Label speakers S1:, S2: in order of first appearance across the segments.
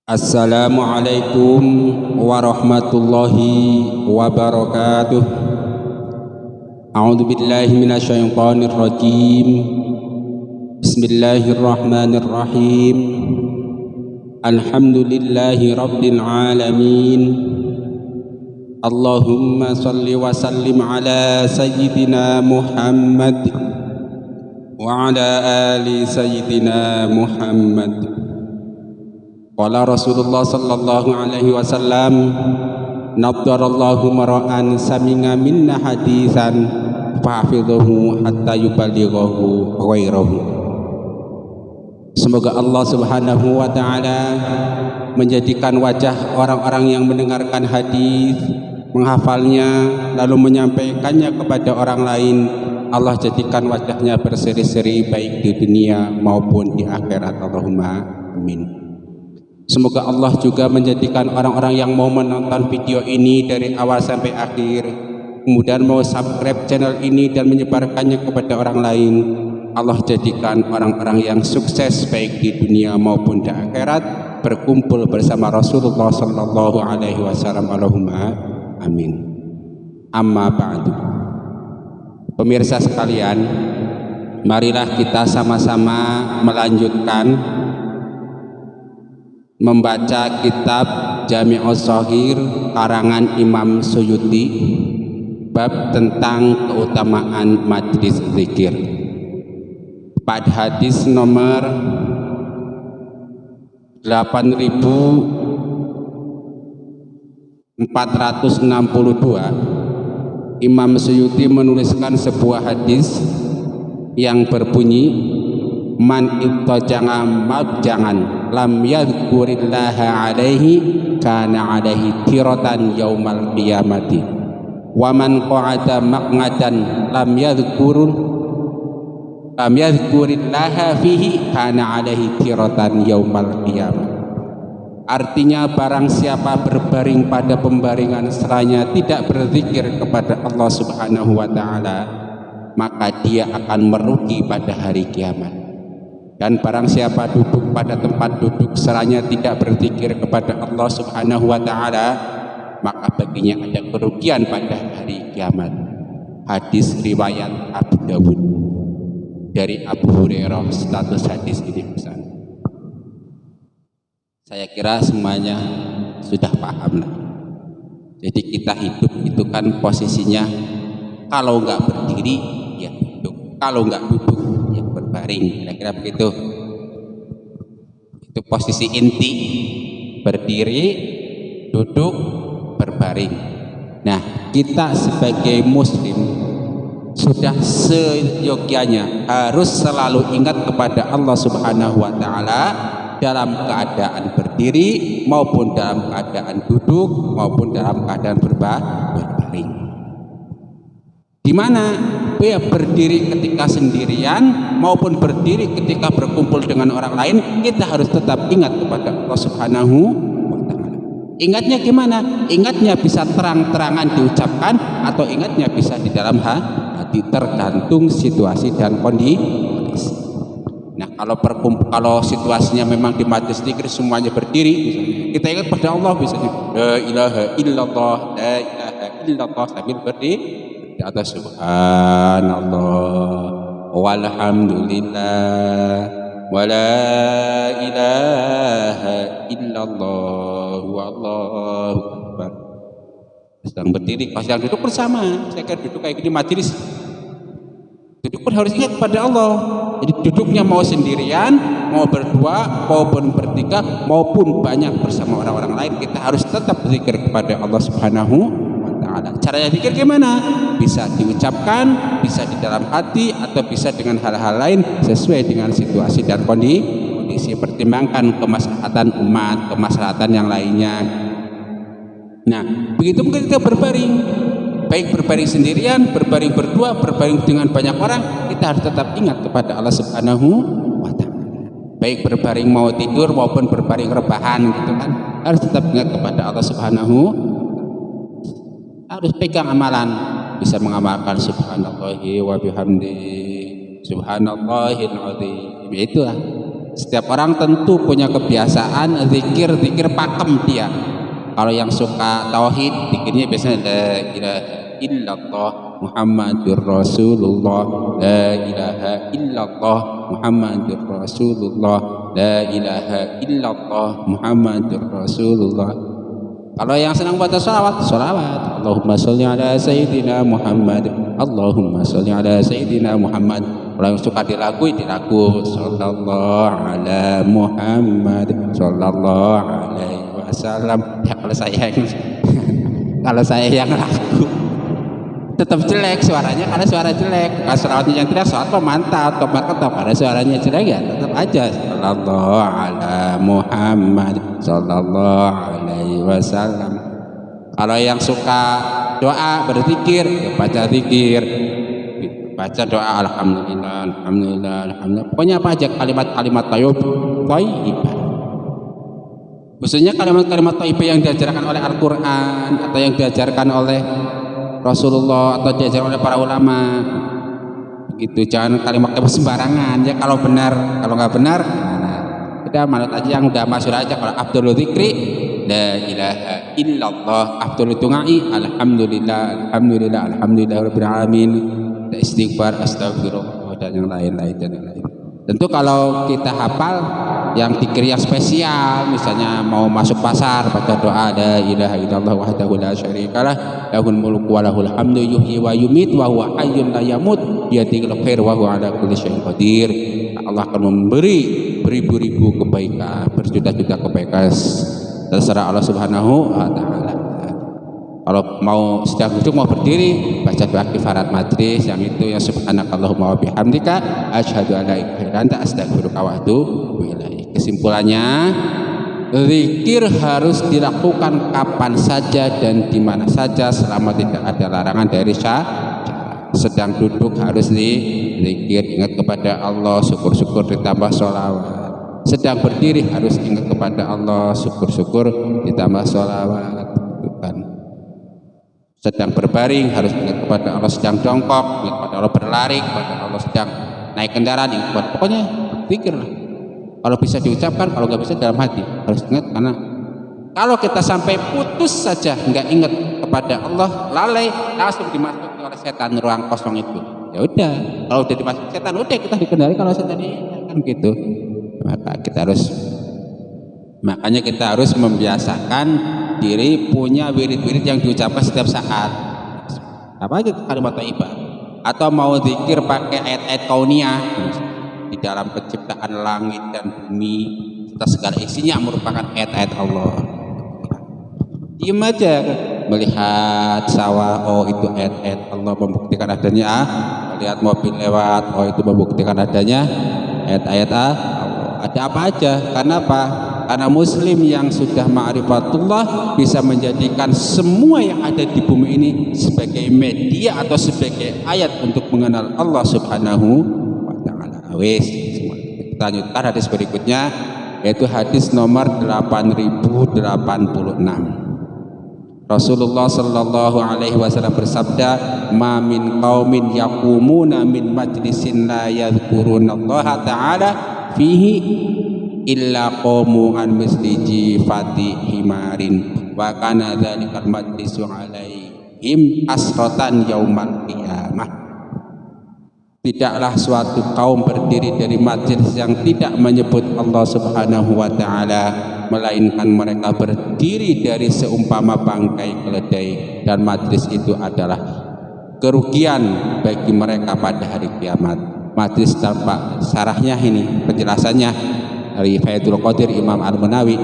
S1: Assalamualaikum warahmatullahi wabarakatuh. A'udzu billahi minasyaitonir rajim. Bismillahirrahmanirrahim. Alhamdulillahi rabbil alamin. Allahumma shalli wa sallim ala sayyidina Muhammad wa ala ali sayyidina Muhammad. Qala Rasulullah sallallahu alaihi wasallam, naddarallahu mar'an sami'a minna hadisan fahfidhuhu hatta yuballighahu ghairahu. Semoga Allah Subhanahu wa taala menjadikan wajah orang-orang yang mendengarkan hadis, menghafalnya lalu menyampaikannya kepada orang lain, Allah jadikan wajahnya berseri-seri baik di dunia maupun di akhirat. Allahumma amin. Semoga Allah juga menjadikan orang-orang yang mau menonton video ini dari awal sampai akhir, kemudian mau subscribe channel ini dan menyebarkannya kepada orang lain, Allah jadikan orang-orang yang sukses baik di dunia maupun di akhirat, berkumpul bersama Rasulullah sallallahu alaihi wasallam. Allahumma amin. Amma ba'du. Pemirsa sekalian, marilah kita sama-sama melanjutkan membaca kitab Jami'us Shaghir karangan Imam Suyuti, bab tentang keutamaan majlis zikir. Pada hadis nomor 8462, Imam Suyuti menuliskan sebuah hadis yang berbunyi, man ittaja'a mabjangan lam yadhkurillaha alaihi kana alaihi tiratan yaumal qiyamati wa man qa'ada maq'adan lam yadhkurillaha fihi kana alaihi tiratan yaumal qiyamah. Artinya, barang siapa berbaring pada pembaringan seraya tidak berzikir kepada Allah Subhanahu wa taala, maka dia akan merugi pada hari kiamat. Dan barang siapa duduk pada tempat duduk seraya tidak berzikir kepada Allah Subhanahu wa taala, maka baginya ada kerugian pada hari kiamat. Hadis riwayat Abu Dawud. Dari Abu Hurairah, status hadis ini pesan. Saya kira semuanya sudah paham lah. Jadi kita hidup itu kan posisinya, kalau nggak berdiri ya duduk, kalau nggak duduk ya berbaring, kira-kira begitu. Itu posisi inti, berdiri, duduk, berbaring. Nah, kita sebagai muslim sudah seyogyanya harus selalu ingat kepada Allah Subhanahu wa taala dalam keadaan berdiri maupun dalam keadaan duduk maupun dalam keadaan berbaring. Di mana ya berdiri ketika sendirian maupun berdiri ketika berkumpul dengan orang lain, kita harus tetap ingat kepada Allah Subhanahu wa taala. Ingatnya gimana? Ingatnya bisa terang-terangan diucapkan atau ingatnya bisa di dalam hati, tergantung situasi dan kondisi. Nah, kalau situasinya memang di majlis zikir semuanya berdiri, kita ingat pada Allah, bisa la ilaha illallah, la ilaha illallah sambil berdiri di atas subhanallah walhamdulillah wala ilaha illallah wallahu akbar. Sedang berdiri, pas sedang duduk bersama. Saya kira duduk kayak gini majelis, duduk pun harus ingat pada Allah. Jadi duduknya mau sendirian, mau berdua, maupun bertiga, maupun banyak bersama orang-orang lain, kita harus tetap berzikir kepada Allah Subhanahu wa taala. Caranya zikir gimana? Bisa diucapkan, bisa di dalam hati, atau bisa dengan hal-hal lain sesuai dengan situasi dan kondisi. Pertimbangkan kemaslahatan umat, kemaslahatan yang lainnya. Nah, begitu mungkin kita berbaring, baik berbaring sendirian, berbaring berdua, berbaring dengan banyak orang, kita harus tetap ingat kepada Allah Subhanahu wa taala. Baik berbaring mau tidur maupun berbaring rebahan gitu kan, harus tetap ingat kepada Allah Subhanahu. Harus pegang amalan, bisa mengamalkan subhanallahi wa bihamdi subhanallahil azim. Itulah Setiap orang tentu punya kebiasaan zikir pakem dia. Kalau yang suka tauhid, zikirnya biasanya la ilaha illallah Muhammadur Rasulullah, la ilaha illallah Muhammadur Rasulullah, la ilaha illallah Muhammadur Rasulullah. Kalau yang senang baca sholawat, Allahumma sholli ala sayyidina Muhammad, Allahumma sholli ala sayyidina Muhammad. Kalau yang suka dilagu sallallahu ala Muhammad sallallahu alaihi wasallam. Ya kalau saya yang lagu tetap jelek suaranya, karena suara jelek. Kalau sholawatnya yang tidak, sholat mantap, karena suaranya jelek ya tetap aja sallallahu ala Muhammad sallallahu alaihi wasallam. Kalau yang suka doa berzikir, ya baca zikir, baca doa alhamdulillah, alhamdulillah, alhamdulillah. Pokoknya apa aja kalimat-kalimat thayyibah. Khususnya kalimat-kalimat thayyibah yang diajarkan oleh Al-Qur'an atau yang diajarkan oleh Rasulullah atau diajarkan oleh para ulama. Begitu, jangan kalimat sembarangan ya. Kalau benar, kalau nggak benar, kita manut aja yang udah masyhur aja. Kalau Abdul Dzikri la ilaha illallah, Abdul Tungai alhamdulillah, alhamdulillah, alhamdulillah rabbil alamin, istighfar, astagfirullah, dan yang lain-lain. Tentu kalau kita hafal yang dzikir yang spesial, misalnya mau masuk pasar baca doa la ilaha illallah wahdahu la syarikalah lahul mulku wa lahul hamdu yuhyi wa yumit wa huwa hayyun la yamut biyadihil khair wa huwa ala kulli syai'in qadir. Allah akan memberi beribu-ribu kebaikan, berjuta-juta kebaikan, terserah Allah Subhanahu wa taala. Kalau mau sedang duduk, mau berdiri, baca doa kifarat majlis yang itu, yang subhanakallahumma wa bihamdika asyhadu an la ilaha illa anta astaghfiruka wa atubu ilaik. Kesimpulannya, zikir harus dilakukan kapan saja dan di mana saja selama tidak ada larangan dari syariat. Sedang duduk harus zikir, ingat kepada Allah, syukur-syukur ditambah sholawat. Sedang berdiri harus ingat kepada Allah, syukur-syukur ditambah sholawat. Sedang berbaring harus ingat kepada Allah, sedang jongkok ingat kepada Allah, berlari kepada Allah, sedang naik kendaraan ingat kepada, pokoknya zikir lah. Kalau bisa diucapkan, kalau nggak bisa dalam hati harus ingat. Karena kalau kita sampai putus saja nggak ingat kepada Allah, lalai, langsung dimasuki oleh setan ruang kosong itu. Ya udah, kalau udah dimasuki setan, udah kita dikendali kalau setan ini kan gitu. Makanya kita harus membiasakan diri punya wirid-wirid yang diucapkan setiap saat. Apa aja kalimat thayyibah, atau mau zikir pakai ayat-ayat kauniyah di dalam penciptaan langit dan bumi serta segala isinya merupakan ayat-ayat Allah. Diam aja melihat sawah, oh itu ayat-ayat Allah membuktikan adanya. Melihat mobil lewat, oh itu membuktikan adanya ayat-ayat Allah. Ada apa aja? Karena apa? Karena muslim yang sudah ma'rifatullah bisa menjadikan semua yang ada di bumi ini sebagai media atau sebagai ayat untuk mengenal Allah Subhanahu wa ta'ala. Kita lanjutkan hadis berikutnya, yaitu hadis nomor 8086. Rasulullah sallallahu alaihi wasallam bersabda, "Ma min qaumin yaqumuna min majlisin la yadhkurunallaha ta'ala fihi illa qamu an misli jifati himarin wa kana dzalikal majlisu alaihim asratan yaumal qiyamah." Tidaklah suatu kaum berdiri dari majelis yang tidak menyebut Allah Subhanahu wa taala, melainkan mereka berdiri dari seumpama bangkai keledai, dan majelis itu adalah kerugian bagi mereka pada hari kiamat. Majelis tanpa syarahnya ini penjelasannya dari Faidul Qadir Imam Al-Munawi,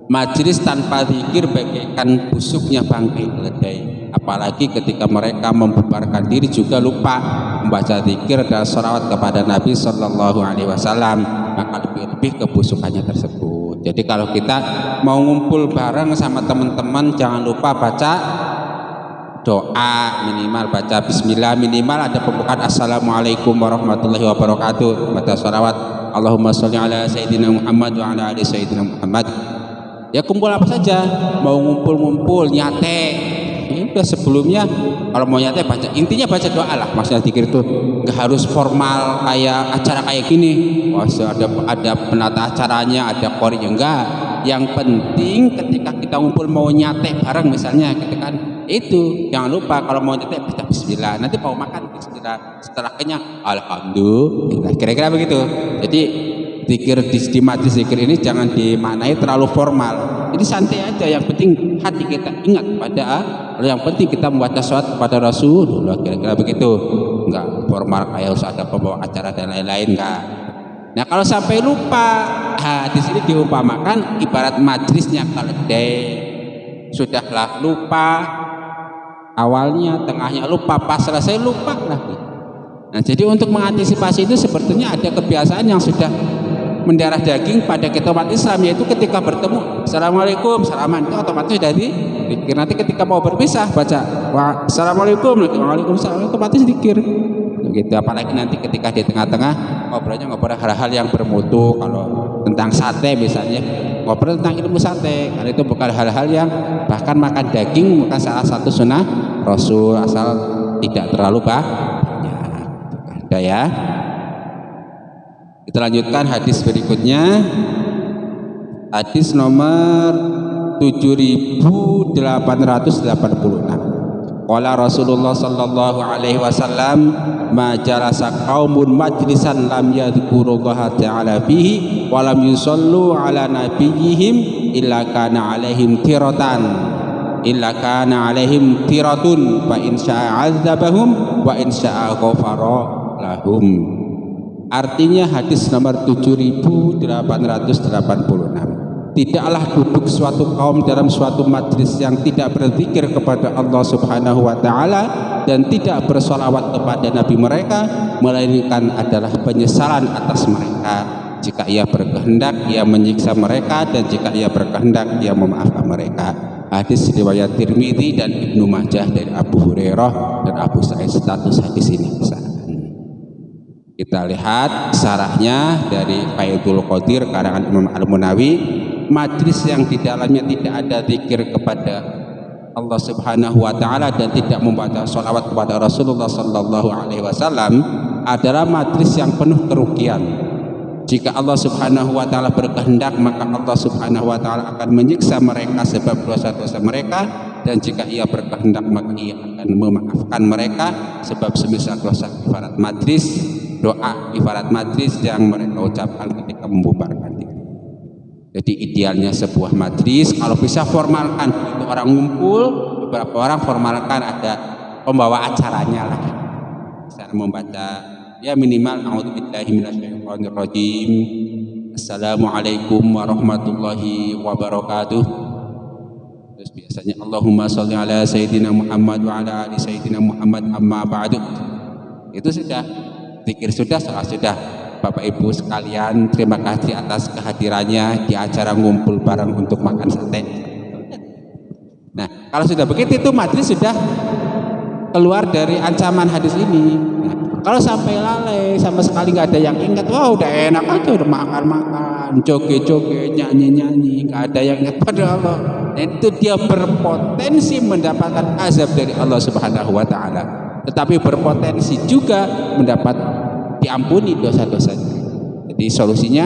S1: majelis tanpa zikir bagaikan busuknya bangkai keledai. Apalagi ketika mereka membubarkan diri juga lupa membaca zikir dan sholawat kepada Nabi Sallallahu Alaihi Wasallam, maka lebih kebusukannya tersebut. Jadi kalau kita mau ngumpul bareng sama teman-teman, jangan lupa baca doa, minimal baca bismillah, minimal ada pembukaan assalamualaikum warahmatullahi wabarakatuh, baca sholawat Allahumma sholli ala sayyidina Muhammad wa ala ali sayyidina Muhammad. Ya kumpul apa saja, mau ngumpul-ngumpul nyate udah sebelumnya kalau mau nyantai baca, intinya baca doa lah. Maksudnya zikir itu nggak harus formal kayak acara kayak gini. Wah, ada penata acaranya, ada kori, enggak. Yang penting ketika kita ngumpul mau nyantai bareng misalnya gitu kan, itu jangan lupa kalau mau nyantai baca bismillah, nanti mau makan bismillah, setelah kenyang alhamdulillah, kira-kira begitu. Jadi zikir di majlis zikir ini jangan dimaknai terlalu formal. Jadi santai aja, yang penting hati kita ingat pada yang penting kita membaca sholawat kepada Rasulullah, kira-kira begitu. Enggak formal kayak harus ada pembawa acara dan lain-lain, enggak. Nah kalau sampai lupa, di sini diumpamakan ibarat majlisnya keledai, sudahlah lupa awalnya, tengahnya lupa, pas selesai lupa lagi. Nah jadi untuk mengantisipasi itu sebetulnya ada kebiasaan yang sudah mendarah daging pada kita umat Islam, yaitu ketika bertemu assalamualaikum, salaman, itu otomatis sudah dikir. Nanti ketika mau berpisah baca assalamualaikum, waalaikumsalam, otomatis dikir gitu. Apalagi nanti ketika di tengah-tengah ngobrol hal-hal yang bermutu, kalau tentang sate misalnya, ngobrol tentang ilmu sate, karena itu bukan hal-hal yang bahkan makan daging bukan salah satu sunnah Rasul, asal tidak terlalu banyak. Ada ya. Kita lanjutkan hadis berikutnya, hadis nomor 7886. Qala Rasulullah sallallahu alaihi wasallam, ma jalasa qaumun majlisan lam yadhkurullaha ta'ala fihi wa lam yusallu ala nabiyyihim illa kana alaihim tiratun fa in syaa 'adzabahum wa in syaa ghafara lahum. Artinya hadis nomor 7886. Tidaklah duduk suatu kaum dalam suatu majlis yang tidak berzikir kepada Allah Subhanahu wa taala dan tidak bersolawat kepada nabi mereka, melainkan adalah penyesalan atas mereka. Jika ia berkehendak ia menyiksa mereka, dan jika ia berkehendak ia memaafkan mereka. Hadis riwayat Tirmidzi dan Ibnu Majah dari Abu Hurairah dan Abu Sa'id. Status hadis ini kita lihat syarahnya dari Faidul Qadir karangan Imam Al-Munawi. Majlis yang di dalamnya tidak ada zikir kepada Allah Subhanahu wa taala dan tidak membaca sholawat kepada Rasulullah sallallahu alaihi wasallam adalah majlis yang penuh kerugian. Jika Allah Subhanahu wa taala berkehendak, maka Allah Subhanahu wa taala akan menyiksa mereka sebab dosa-dosa mereka, dan jika ia berkehendak maka ia akan memaafkan mereka sebab semisal dosa ibarat majlis, doa ibarat majlis yang mereka ucapkan ketika membubarkan diri. Jadi idealnya sebuah majlis kalau bisa formalkan, itu orang ngumpul, beberapa orang formalkan ada pembawa acaranya lah. Bisa membaca ya minimal a'udzubillahi minasyaitonirrajim, assalamualaikum warahmatullahi wabarakatuh. Terus biasanya Allahumma sholli ala sayyidina Muhammad wa ala ali sayyidina Muhammad amma ba'du. Itu sudah zikir, sudah salah sudah. Bapak Ibu sekalian, terima kasih atas kehadirannya di acara ngumpul bareng untuk makan sate. Nah, kalau sudah begitu itu majlis sudah keluar dari ancaman hadis ini. Nah, kalau sampai lalai sama sekali nggak ada yang ingat, wah udah enak aja, udah makan-makan, joget-joget, nyanyi-nyanyi, nggak ada yang ingat pada Allah. Nah, itu dia berpotensi mendapatkan azab dari Allah Subhanahu wa taala. Tetapi berpotensi juga mendapat diampuni dosa-dosanya. Jadi solusinya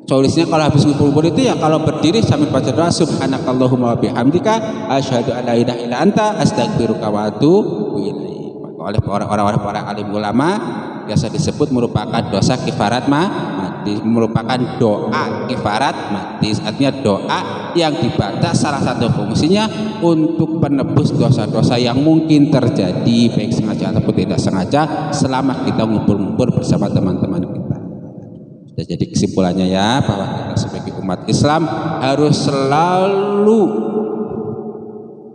S1: kalau habis ngumpul itu ya kalau berdiri sambil baca doa subhanakallahumma wa bihamdika asyhadu an la ilaha illa anta astaghfiruka wa atubu ilaik. Oleh orang-orang alim ulama biasa disebut merupakan dosa kifarat mati, merupakan doa kifarat mati. Artinya doa yang dibaca salah satu fungsinya untuk penebus dosa-dosa yang mungkin terjadi baik sengaja ataupun tidak sengaja selama kita ngumpul-ngumpul bersama teman-teman kita. Sudah jadi kesimpulannya ya, bahwa kita sebagai umat Islam harus selalu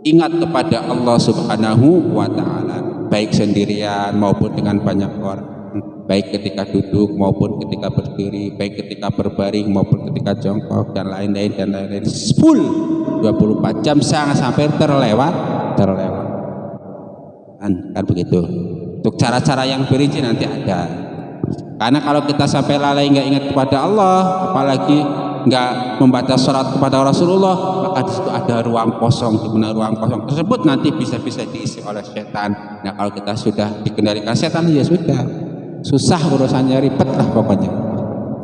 S1: ingat kepada Allah Subhanahu wa taala, baik sendirian maupun dengan banyak orang, baik ketika duduk maupun ketika berdiri, baik ketika berbaring maupun ketika jongkok dan lain-lain full 24 jam jangan sampai terlewat kan begitu. Untuk cara-cara yang berinci nanti ada, karena kalau kita sampai lalai nggak ingat kepada Allah, apalagi nggak membaca salat kepada Rasulullah, maka di situ ada ruang kosong. Di mana ruang kosong tersebut nanti bisa diisi oleh setan. Nah kalau kita sudah dikendalikan setan, ya sudah, susah urusannya, ribet lah pokoknya.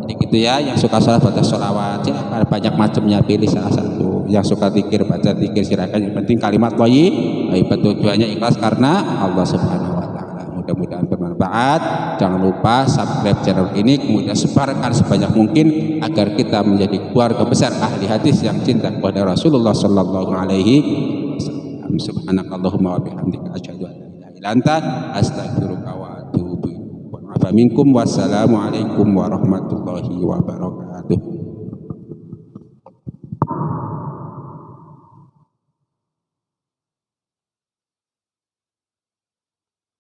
S1: Jadi gitu ya, yang suka salat baca sholawat, silakan, banyak macamnya, pilih salah satu. Yang suka zikir baca zikir, silakan. Yang penting kalimat thayyib, tujuannya ikhlas karena Allah Subhanahu wa taala. Mudah-mudahan bermanfaat. Jangan lupa subscribe channel ini, kemudian sebarkan sebanyak mungkin agar kita menjadi keluarga besar ahli hadis yang cinta kepada Rasulullah sallallahu alaihi wasallam. Subhanakallahumma wa bihamdika asyhadu an la ilaha illa anta astaghfiruka wa atubu ilaik. Wa minkum wassalamu alaikum warahmatullahi wabarakatuh.